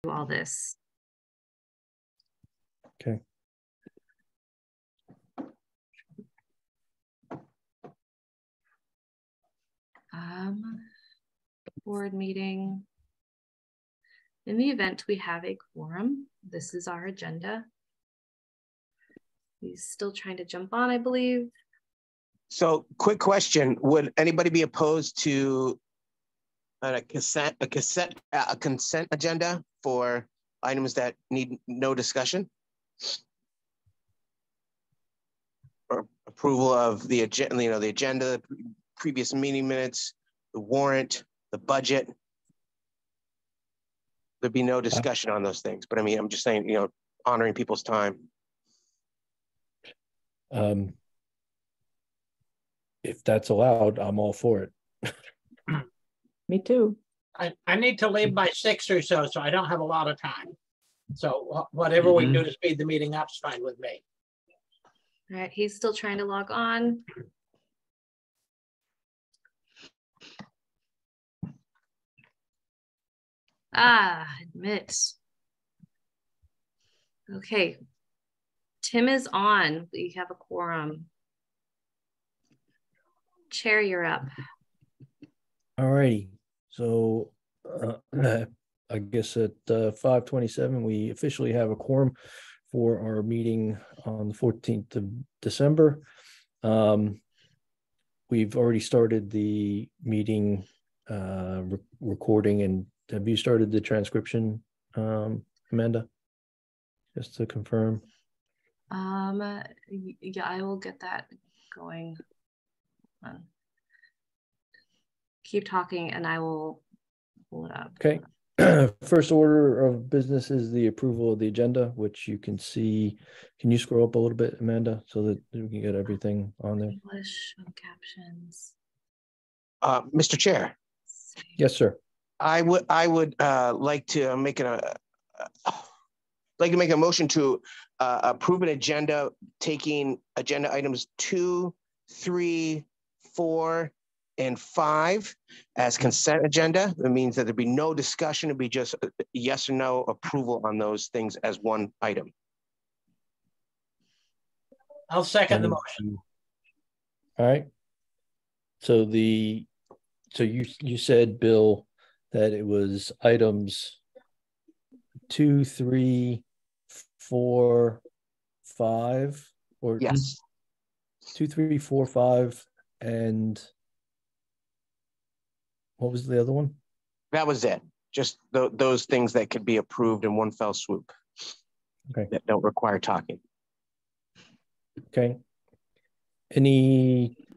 all this. Okay. Board meeting. In the event we have a quorum, this is our agenda. He's still trying to jump on, I believe. So, quick question: would anybody be opposed to a consent agenda for items that need no discussion, or approval of the agenda? You know, the agenda, previous meeting minutes, the warrant, the budget. There'd be no discussion on those things. But I mean, I'm just saying, you know, honoring people's time. If that's allowed, I'm all for it. Me too. I need to leave by 6 or so I don't have a lot of time. So whatever we can do to speed the meeting up is fine with me. All right, he's still trying to log on. Admit. Okay. Tim is on. We have a quorum. Chair, you're up. All righty. So I guess at 5:27, we officially have a quorum for our meeting on the 14th of December. We've already started the meeting recording. And have you started the transcription, Amanda? Just to confirm. Yeah, I will get that going. Keep talking and I will pull it up. Okay. First order of business is the approval of the agenda, which you can see. Can you scroll up a little bit, Amanda, so that we can get everything on there? English captions. Mr. Chair. Yes, sir. I would like to make a motion to approve an agenda, taking agenda items 2, 3, 4, and 5 as consent agenda. That means that there'd be no discussion. It'd be just a yes or no approval on those things as one item. I'll second the motion. All right. So you said, Bill, that it was items 2, 3, 4, 5, or yes, 2, 3, 4, 5, and what was the other one? That was it. Just those things that could be approved in one fell swoop. Okay. That don't require talking. Okay.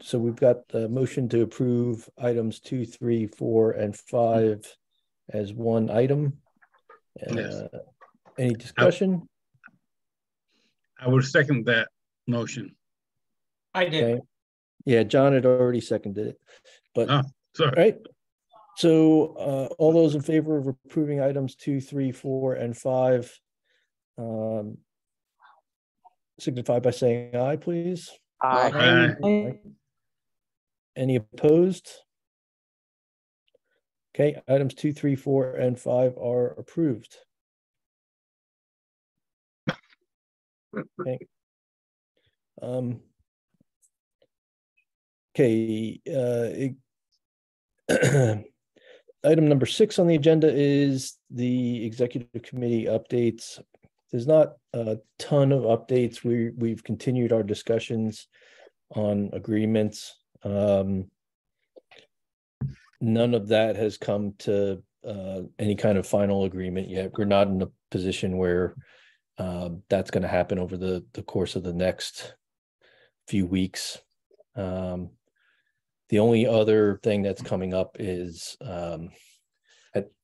So we've got the motion to approve items 2, 3, 4, and 5 as one item. Yes. Any discussion? I would second that motion. I did. Okay. Yeah, John had already seconded it. But sorry. All right. So all those in favor of approving items 2, 3, 4, and 5, signify by saying aye, please. Aye. Aye. Any opposed? Okay, items 2, 3, 4, and 5 are approved. Okay. Item number 6 on the agenda is the executive committee updates. There's not a ton of updates. We've continued our discussions on agreements. None of that has come to any kind of final agreement yet. We're not in a position where that's going to happen over the course of the next few weeks. The only other thing that's coming up is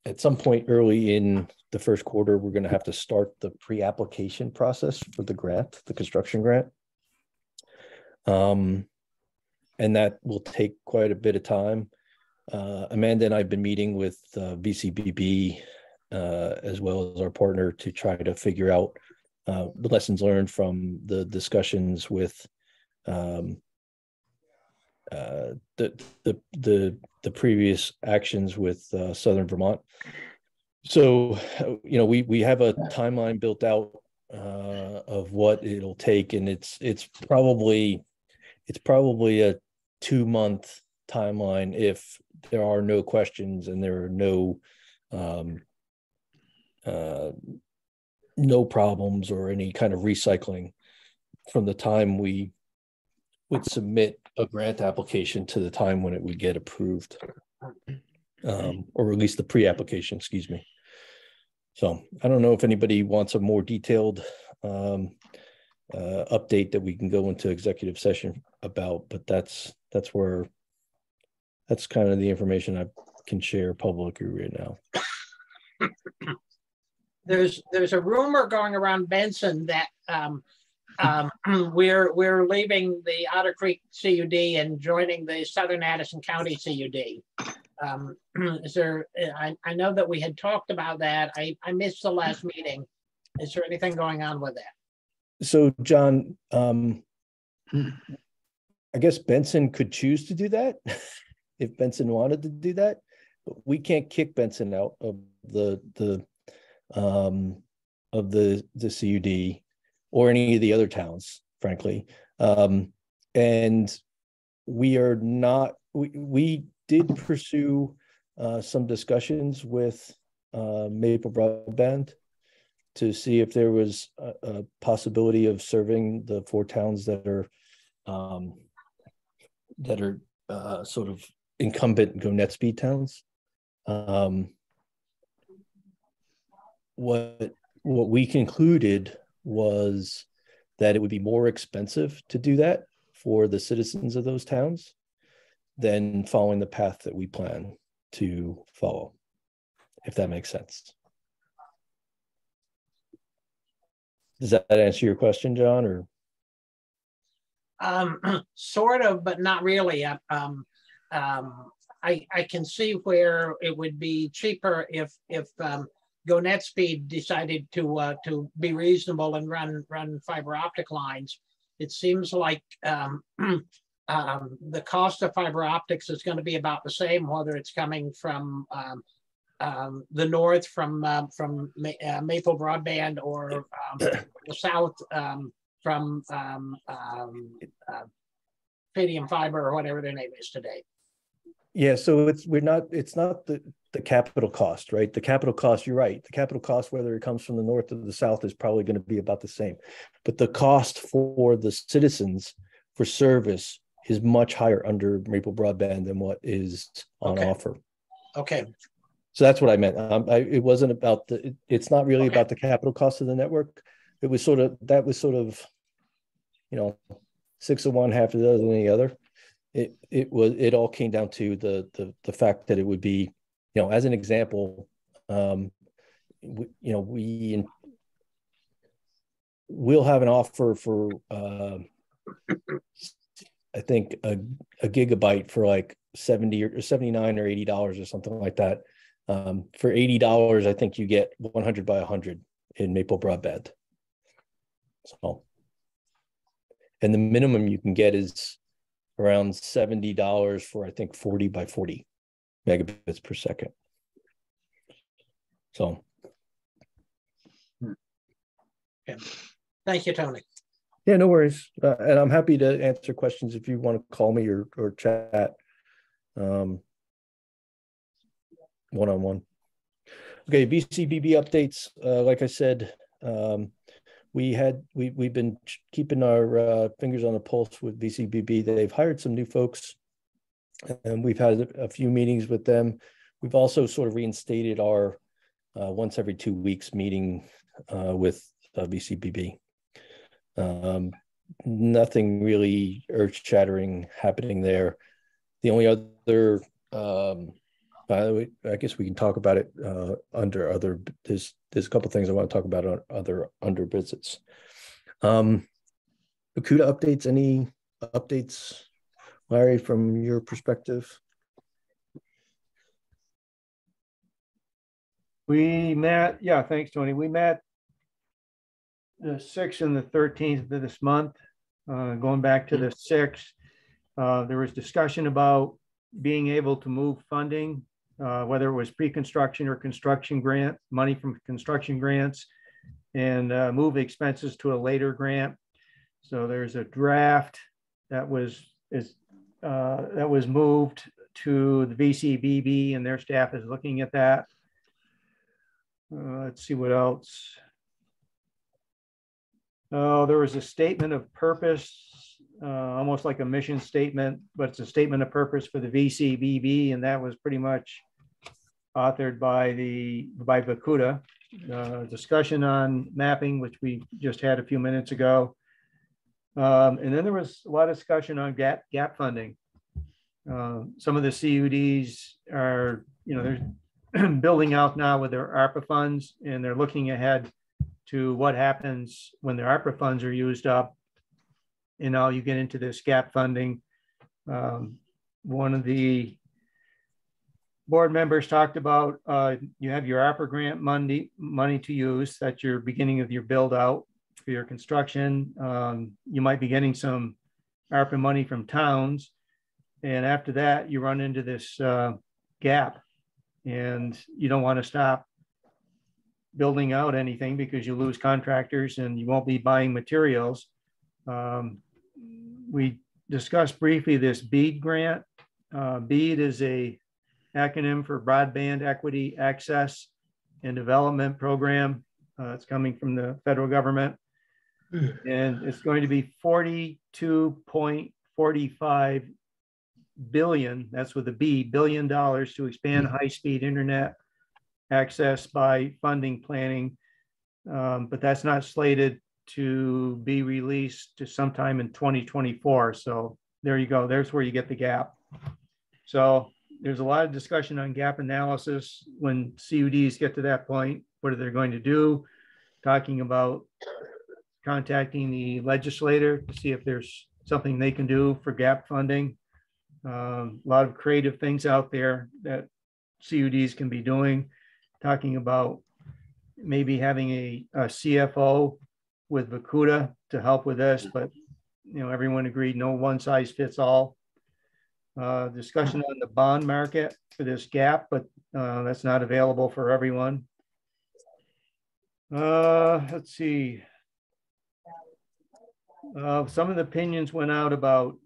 at some point early in the first quarter, we're going to have to start the pre-application process for the grant, the construction grant. And that will take quite a bit of time. Amanda and I have been meeting with VCBB as well as our partner to try to figure out the lessons learned from the discussions with the previous actions with Southern Vermont. So, we have a timeline built out of what it'll take, and it's probably a 2-month timeline if there are no questions and there are no problems or any kind of recycling from the time we would submit a grant application to the time when it would get approved, or at least the pre-application, excuse me. So I don't know if anybody wants a more detailed update that we can go into executive session about, but that's kind of the information I can share publicly right now. There's a rumor going around Benson that we're leaving the Otter Creek CUD and joining the Southern Addison County CUD. Is there? I know that we had talked about that. I missed the last meeting. Is there anything going on with that? So, John, I guess Benson could choose to do that if Benson wanted to do that, but we can't kick Benson out of the CUD or any of the other towns, frankly. And we are not. We did pursue some discussions with Maple Broadband to see if there was a possibility of serving the 4 towns that are sort of incumbent GoNetspeed towns. What we concluded was that it would be more expensive to do that for the citizens of those towns than following the path that we plan to follow, if that makes sense. Does that answer your question, John, or? Sort of, but not really. I can see where it would be cheaper if GoNetspeed decided to be reasonable and run fiber optic lines. It seems like the cost of fiber optics is going to be about the same, whether it's coming from the north from Maple Broadband or the south from Padium Fiber or whatever their name is today. Yeah, so it's not the capital cost, right? The capital cost, you're right. The capital cost, whether it comes from the north or the south, is probably going to be about the same. But the cost for the citizens for service is much higher under Maple Broadband than what is on offer. Okay. So that's what I meant. It wasn't about it's not really about the capital cost of the network. It was sort of 6 of one, half a dozen of the other. It all came down to the fact that it would be, as an example, we'll have an offer for I think a gigabyte for like $70 or $79 or $80 or something like that. For $80, I think you get 100 by 100 in Maple Broadband. So, and the minimum you can get is around $70 for, I think, 40 by 40 megabits per second. So. Okay. Thank you, Tony. Yeah, no worries. And I'm happy to answer questions if you want to call me or chat one-on-one. Okay, VCBB updates. Like I said, we've been keeping our fingers on the pulse with VCBB. They've hired some new folks, and we've had a few meetings with them. We've also sort of reinstated our once every 2 weeks meeting with VCBB. Nothing really earth-shattering happening there. The only other, by the way, I guess we can talk about it under other. There's a couple things I want to talk about on other under visits. OCCUD updates. Any updates, Larry, from your perspective? We met. Yeah, thanks, Tony. We met the 6th and the 13th of this month. Going back to the 6th, there was discussion about being able to move funding whether it was pre-construction or construction grant, money from construction grants, and move expenses to a later grant. So there's a draft that was moved to the VCBB, and their staff is looking at that. Let's see what else. Oh, there was a statement of purpose, almost like a mission statement, but it's a statement of purpose for the VCBB, and that was pretty much authored by VCUD. Discussion on mapping, which we just had a few minutes ago. And then there was a lot of discussion on gap funding. Some of the CUDs are, they're building out now with their ARPA funds, and they're looking ahead to what happens when their ARPA funds are used up. And now you get into this gap funding. One of the board members talked about you have your ARPA grant money to use. That's your beginning of your build out for your construction. You might be getting some ARPA money from towns. And after that, you run into this gap, and you don't want to stop building out anything because you lose contractors and you won't be buying materials. We discussed briefly this BEAD grant. BEAD is a acronym for Broadband Equity Access and Development Program. It's coming from the federal government. And it's going to be $42.45 billion, that's with a B, $1 billion to expand high-speed internet access by funding planning. But that's not slated to be released to sometime in 2024. So there you go. There's where you get the gap. So there's a lot of discussion on gap analysis when CUDs get to that point. What are they going to do? Talking about contacting the legislator to see if there's something they can do for gap funding. A lot of creative things out there that CUDs can be doing. Talking about maybe having a CFO with VCUD to help with this, but everyone agreed no one size fits all. Discussion on the bond market for this gap, but that's not available for everyone. Let's see. Some of the opinions went out about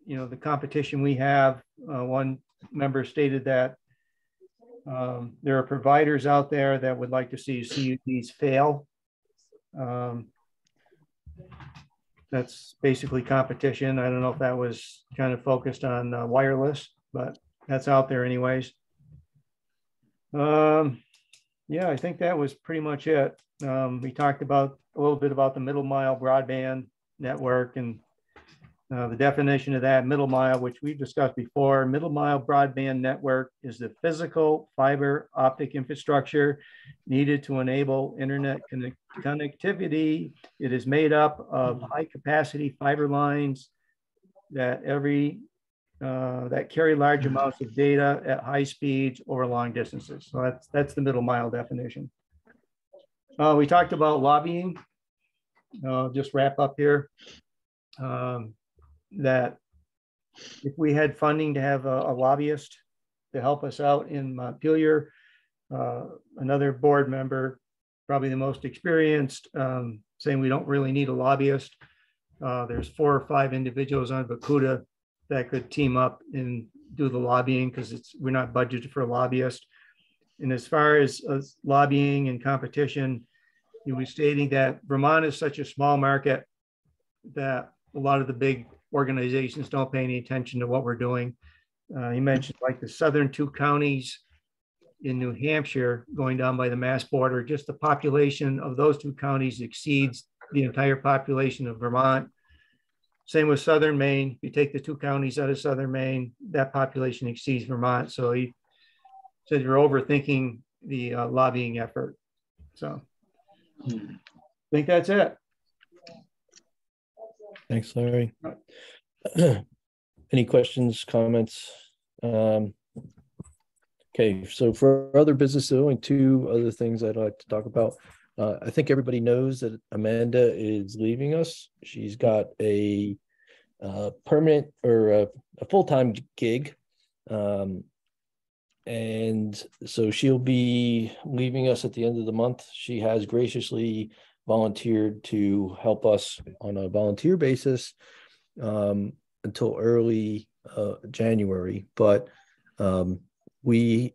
the competition we have. One member stated that there are providers out there that would like to see CUDs fail. That's basically competition. I don't know if that was kind of focused on wireless, but that's out there anyways. Yeah, I think that was pretty much it. We talked about a little bit about the middle mile broadband network and the definition of that. Middle mile, which we've discussed before. Middle mile broadband network is the physical fiber optic infrastructure needed to enable internet connectivity. It is made up of high capacity fiber lines that carry large amounts of data at high speeds over long distances. So that's the middle mile definition. We talked about lobbying. Just wrap up here. That if we had funding to have a lobbyist to help us out in Montpelier, another board member, probably the most experienced, saying we don't really need a lobbyist. There's 4 or 5 individuals on VCUD that could team up and do the lobbying because we're not budgeted for a lobbyist. And as far as lobbying and competition, he was stating that Vermont is such a small market that a lot of the big organizations don't pay any attention to what we're doing. He mentioned like the southern 2 counties in New Hampshire going down by the Mass border, just the population of those 2 counties exceeds the entire population of Vermont. Same with southern Maine. If you take the 2 counties out of southern Maine, that population exceeds Vermont. So he said you're overthinking the lobbying effort. So I think that's it. Thanks, Larry. Any questions, comments? Okay, so for other business, there are only 2 other things I'd like to talk about. I think everybody knows that Amanda is leaving us. She's got a permanent or a full-time gig, and and so she'll be leaving us at the end of the month. She has graciously volunteered to help us on a volunteer basis until early January. But we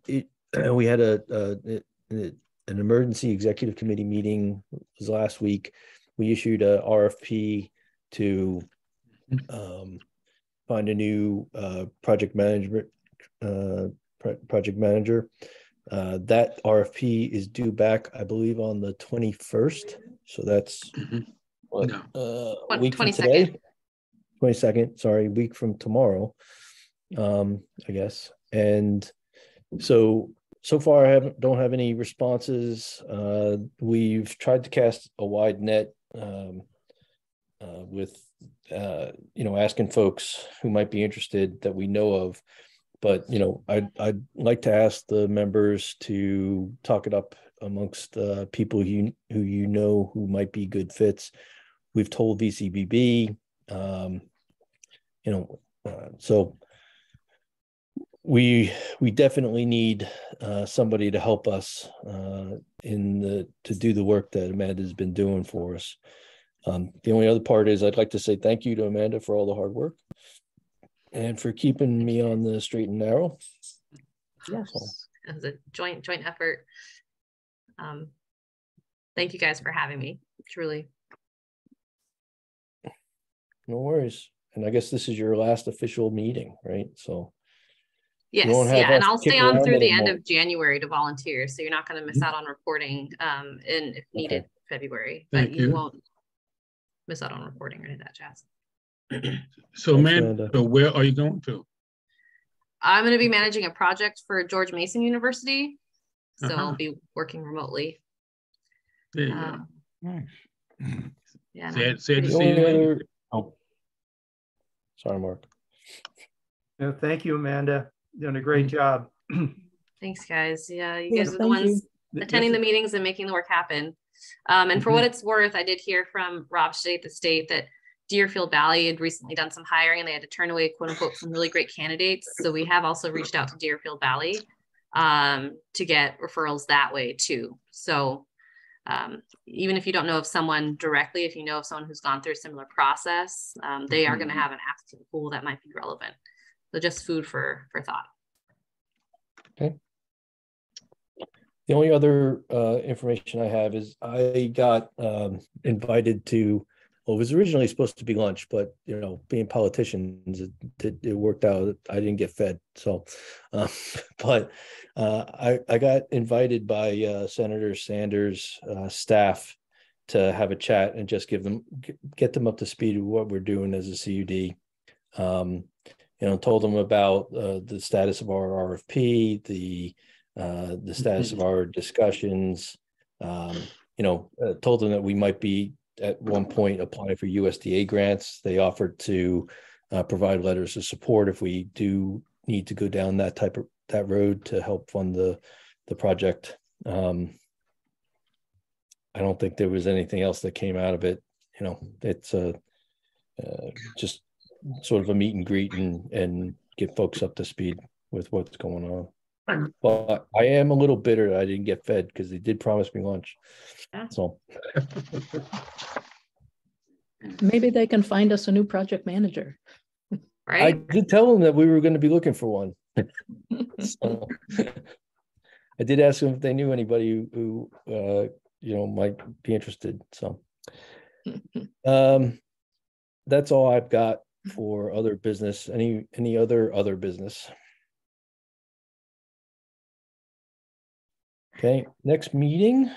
had an emergency executive committee meeting was last week. We issued a RFP to find a new project manager. That RFP is due back, I believe, on the 21st. So that's what, a week from today. 22nd, sorry, week from tomorrow, I guess. And so far I don't have any responses. We've tried to cast a wide net with asking folks who might be interested that we know of. But I'd like to ask the members to talk it up amongst people who who might be good fits. We've told VCBB, so we definitely need somebody to help us to do the work that Amanda's been doing for us. The only other part is I'd like to say thank you to Amanda for all the hard work and for keeping me on the straight and narrow. Yes, so. It was a joint effort. Thank you guys for having me. Truly. No worries. And I guess this is your last official meeting, right? So yes, yeah, and I'll stay on through the end of January to volunteer, so you're not going to miss out on reporting if needed, February, but you won't miss out on reporting or any of that jazz. So, Amanda, where are you going to? I'm going to be managing a project for George Mason University, so I'll be working remotely. There you go. Nice. Yeah. Sad to see you. Oh, sorry, Mark. No, thank you, Amanda. You're doing a great job. Thanks, guys. Yeah, you guys are the ones attending the meetings and making the work happen. And for what it's worth, I did hear from Rob State, the state, that Deerfield Valley had recently done some hiring and they had to turn away, quote unquote, some really great candidates. So we have also reached out to Deerfield Valley to get referrals that way too. So even if you don't know of someone directly, if you know of someone who's gone through a similar process, they are going to have an applicant pool that might be relevant. So just food for thought. Okay. The only other information I have is I got invited to, well, it was originally supposed to be lunch, but being politicians, it worked out. I didn't get fed, so. But I got invited by Senator Sanders' staff to have a chat and just get them up to speed with what we're doing as a CUD. Told them about the status of our RFP, the status of our discussions. Told them that we might be at one point apply for USDA grants. They offered to provide letters of support if we do need to go down that road to help fund the project. I don't think there was anything else that came out of it. It's just sort of a meet and greet and get folks up to speed with what's going on. But I am a little bitter that I didn't get fed because they did promise me lunch. So maybe they can find us a new project manager. Right. I did tell them that we were going to be looking for one. So I did ask them if they knew anybody who might be interested. So that's all I've got for other business. Any other business? Okay, next meeting.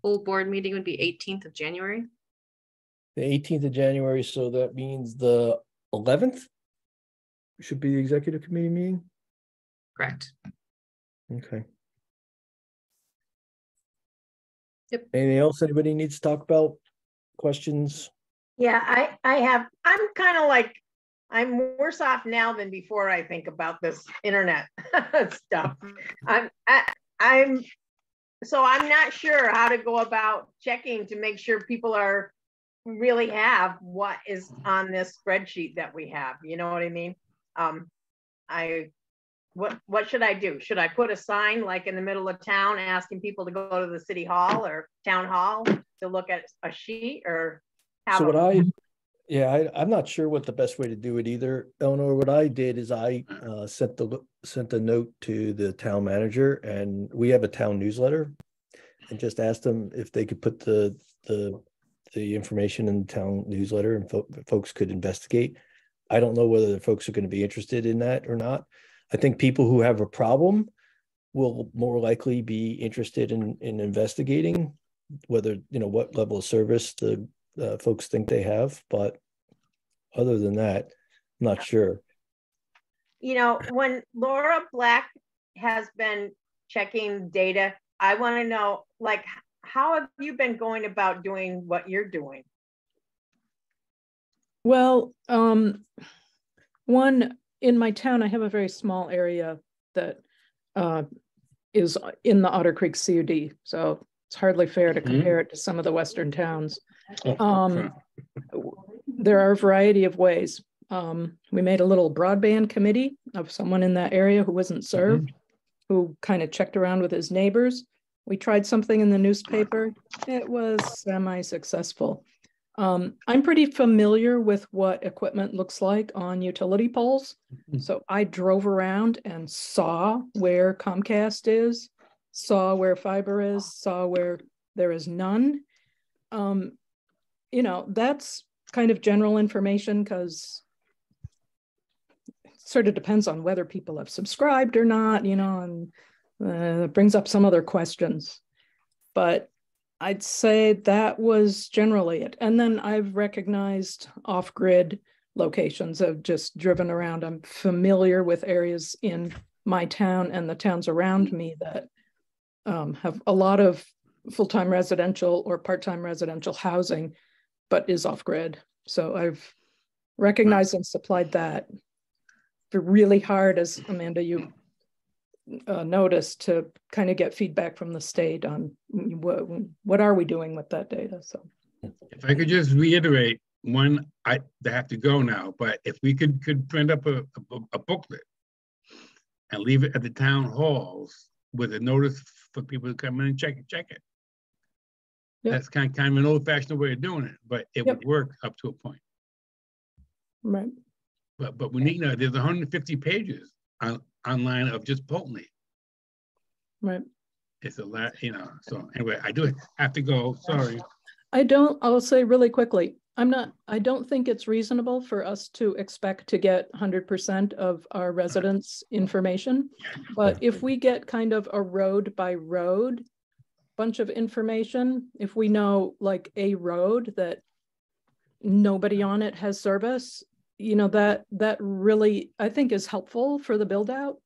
Full board meeting would be 18th of January. The 18th of January, so that means the 11th should be the executive committee meeting? Correct. Okay. Yep. Anything else anybody needs to talk about? Questions? Yeah, I'm kind of like, I'm worse off now than before. I think about this internet stuff. So I'm not sure how to go about checking to make sure people really have what is on this spreadsheet that we have. You know what I mean? I what should I do? Should I put a sign like in the middle of town asking people to go to the city hall or town hall to look at a sheet, or have So a I'm not sure what the best way to do it either, Eleanor. What I did is I sent a note to the town manager, and we have a town newsletter, and just asked them if they could put the information in the town newsletter, and folks could investigate. I don't know whether the folks are going to be interested in that or not. I think people who have a problem will more likely be interested in investigating whether, what level of service the folks think they have. But other than that, I'm not sure. When Laura Black has been checking data, I want to know, like, how have you been going about doing what you're doing? Well, one, in my town, I have a very small area that is in the Otter Creek CUD. So it's hardly fair to compare it to some of the Western towns. There are a variety of ways. We made a little broadband committee of someone in that area who wasn't served, who kind of checked around with his neighbors. We tried something in the newspaper. It was semi-successful. I'm pretty familiar with what equipment looks like on utility poles. So I drove around and saw where Comcast is, saw where fiber is, saw where there is none. That's kind of general information, because it sort of depends on whether people have subscribed or not, and it brings up some other questions. But I'd say that was generally it. And then I've recognized off-grid locations. I've just driven around. I'm familiar with areas in my town and the towns around me that have a lot of full-time residential or part-time residential housing, but is off-grid. So I've recognized and supplied that. It's really hard, as Amanda, you noticed, to kind of get feedback from the state on what are we doing with that data. So if I could just reiterate, they have to go now, but if we could print up a booklet and leave it at the town halls with a notice for people to come in and check it. Yep. That's kind of an old-fashioned way of doing it, but it would work up to a point. Right. But we need, there's 150 pages online of just Pulteney. Right. It's a lot, so anyway, I do have to go, sorry. I'll say really quickly, I don't think it's reasonable for us to expect to get 100% of our residents' information. But if we get kind of a road by road bunch of information, if we know like a road that nobody on it has service, that really, I think, is helpful for the build out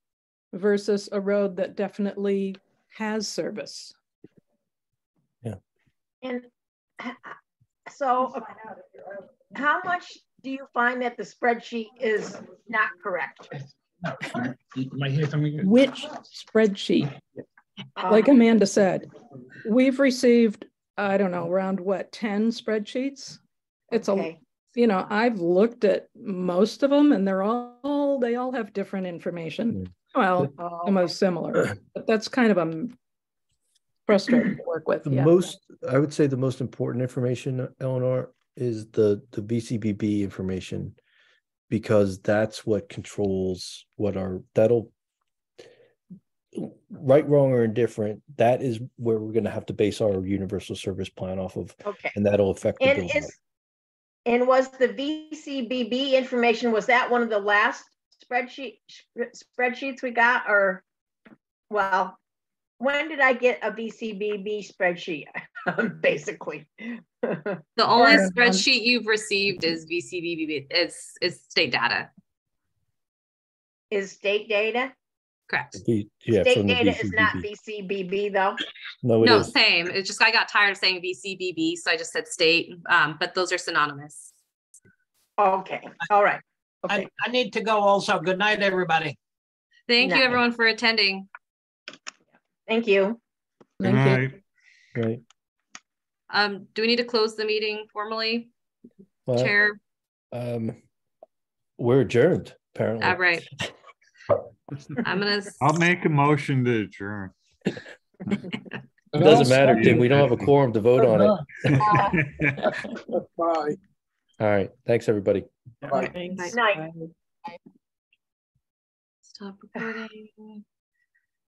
versus a road that definitely has service. Yeah. And so how much do you find that the spreadsheet is not correct? Which spreadsheet? Like Amanda said, we've received, I don't know, around 10 spreadsheets. It's okay. I've looked at most of them, and they all have different information. Well, almost similar, but that's kind of a frustrating to work with. I would say the most important information, Eleanor, is the VCBB information, because that's what controls that'll, right, wrong, or indifferent, that is where we're going to have to base our universal service plan off of. Okay. And that'll affect the build. And was the VCBB information, was that one of the last spreadsheets we got? Or, well, when did I get a VCBB spreadsheet? Basically. The only spreadsheet you've received is VCBB, is state data. Is state data? Correct. State data is not VCBB though? No, same. It's just I got tired of saying VCBB, so I just said state, but those are synonymous. Okay, all right. Okay. I need to go also. Good night, everybody. Thank you, everyone, for attending. Thank you. Thank you. Right. Do we need to close the meeting formally, Chair? We're adjourned, apparently. Right. I'm gonna. I'll make a motion to adjourn. It doesn't matter, Tim. We don't have a quorum to vote on it. Bye. All right. Thanks, everybody. Bye. Thanks. Night. Stop recording.